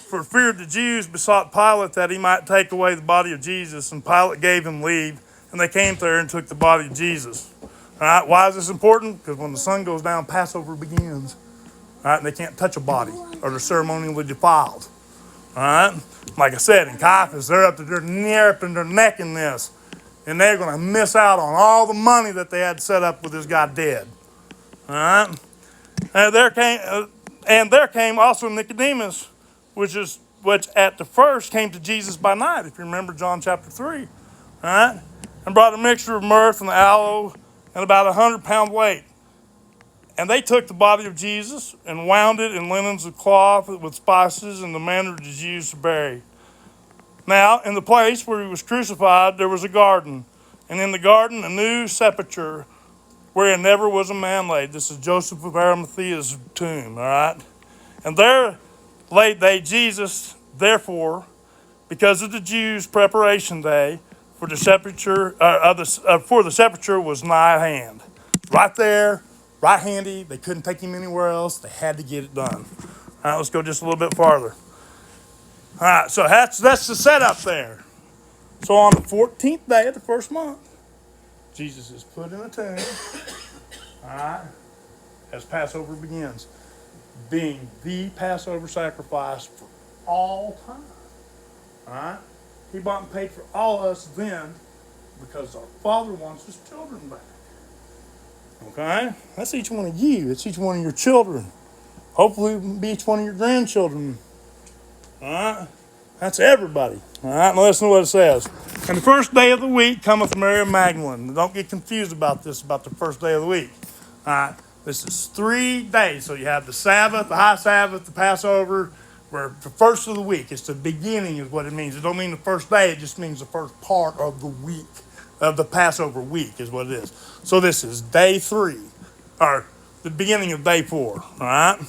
for fear of the Jews, besought Pilate that he might take away the body of Jesus, and Pilate gave him leave, and they came there and took the body of Jesus. All right, why is this important? Because when the sun goes down, Passover begins. All right, and they can't touch a body, or they're ceremonially defiled. All right, like I said, in Caiaphas, they're up to their neck in this, and they're going to miss out on all the money that they had set up with this guy dead. All right, and there came also Nicodemus, which at the first came to Jesus by night, if you remember John chapter 3, all right, and brought a mixture of myrrh and aloe and about 100-pound weight. And they took the body of Jesus and wound it in linens of cloth with spices in the manner the Jews to bury. Now, in the place where he was crucified, there was a garden, and in the garden a new sepulchre wherein never was a man laid. This is Joseph of Arimathea's tomb, all right? And there laid they Jesus, therefore, because of the Jews' preparation day for the sepulchre, for the sepulchre was nigh at hand. Right there, right handy. They couldn't take him anywhere else. They had to get it done. All right, let's go just a little bit farther. All right, so that's the setup there. So on the 14th day of the first month, Jesus is put in a tomb, all right, as Passover begins, being the Passover sacrifice for all time. All right? He bought and paid for all of us then because our Father wants his children back. Okay? That's each one of you. It's each one of your children. Hopefully it will be each one of your grandchildren. All right? That's everybody. All right? Now listen to what it says. And the first day of the week cometh Mary Magdalene. Don't get confused about this, about the first day of the week. All right? This is 3 days. So you have the Sabbath, the high Sabbath, the Passover, where the first of the week. It's the beginning is what it means. It don't mean the first day. It just means the first part of the week, of the Passover week is what it is. So this is day 3, or the beginning of day 4. All right?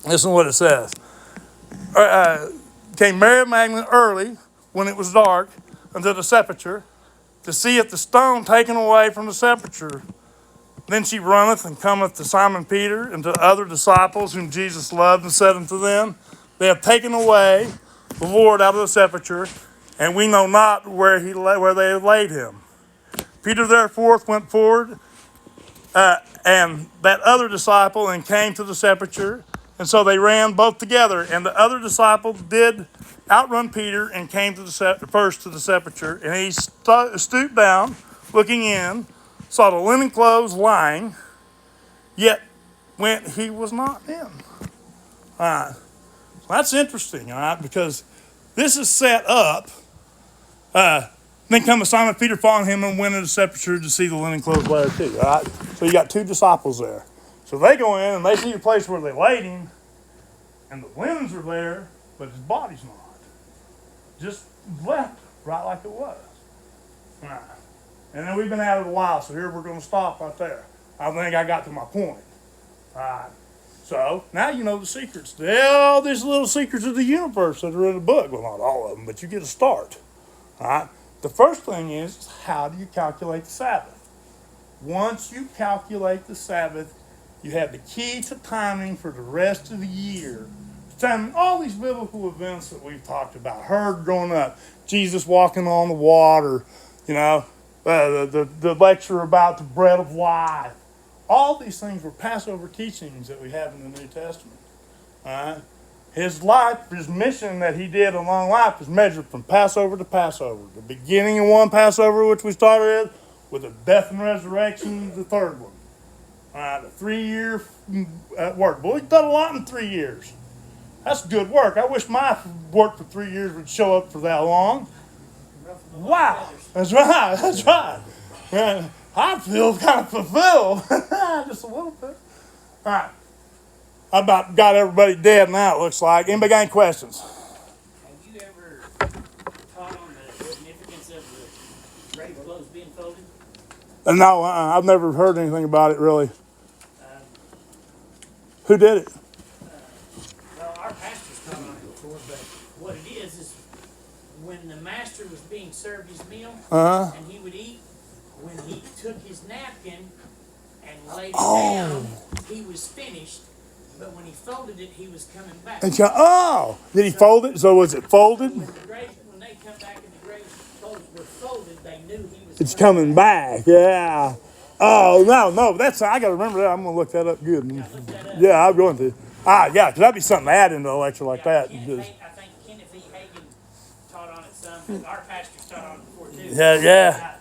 Listen to what it says. Came Mary Magdalene early, when it was dark, unto the sepulchre, to see if the stone taken away from the sepulchre. Then she runneth and cometh to Simon Peter and to other disciples whom Jesus loved, and said unto them, They have taken away the Lord out of the sepulchre, and we know not where they have laid him. Peter therefore went forward, and that other disciple, and came to the sepulchre. And so they ran both together. And the other disciple did outrun Peter and came to first to the sepulchre. And he stooped down, looking in, saw the linen clothes lying, yet went he was not in. All right. That's interesting, all right, because this is set up. Then come Simon Peter following him and went into the sepulchre to see the linen clothes there too. All right. So you got 2 disciples there. So they go in and they see the place where they laid him, and the linens are there, but his body's not. Just left right like it was. All right. And then we've been at it a while, so here we're going to stop right there. I think I got to my point. All right. So now you know the secrets. All these little secrets of the universe that are in the book. Well, not all of them, but you get a start. All right. The first thing is how do you calculate the Sabbath? Once you calculate the Sabbath, you have the key to timing for the rest of the year. Timing all these biblical events that we've talked about. Heard growing up, Jesus walking on the water, you know, the lecture about the bread of life. All these things were Passover teachings that we have in the New Testament. All right? His life, his mission that he did along life is measured from Passover to Passover. The beginning of one Passover, which we started with the death and resurrection, the third one. All right, a 3-year work. Boy, he's done a lot in 3 years. That's good work. I wish my work for 3 years would show up for that long. Wow. That's right. That's right. I feel kind of fulfilled. Just a little bit. All right. I about got everybody dead now, it looks like. Anybody got any questions? Have you ever taught on the significance of the grave clothes being folded? No, I've never heard anything about it, really. Who did it? Well, our pastor's taught on it before, but what it is when the master was being served his meal, and he would eat, when he took his napkin and laid it down, he was finished. But when he folded it, he was coming back. And oh, did he fold it? So was it folded? When they come back and the graves were folded, they knew he was It's coming back. Yeah. Oh no, that's I gotta remember that. I'm gonna look that up good. Look that up. Yeah, I'm going to. Yeah, because that'd be something to add into a lecture like that. I Because, think Kenneth E. Hagan taught on it some, but our pastors taught on it before too. yeah.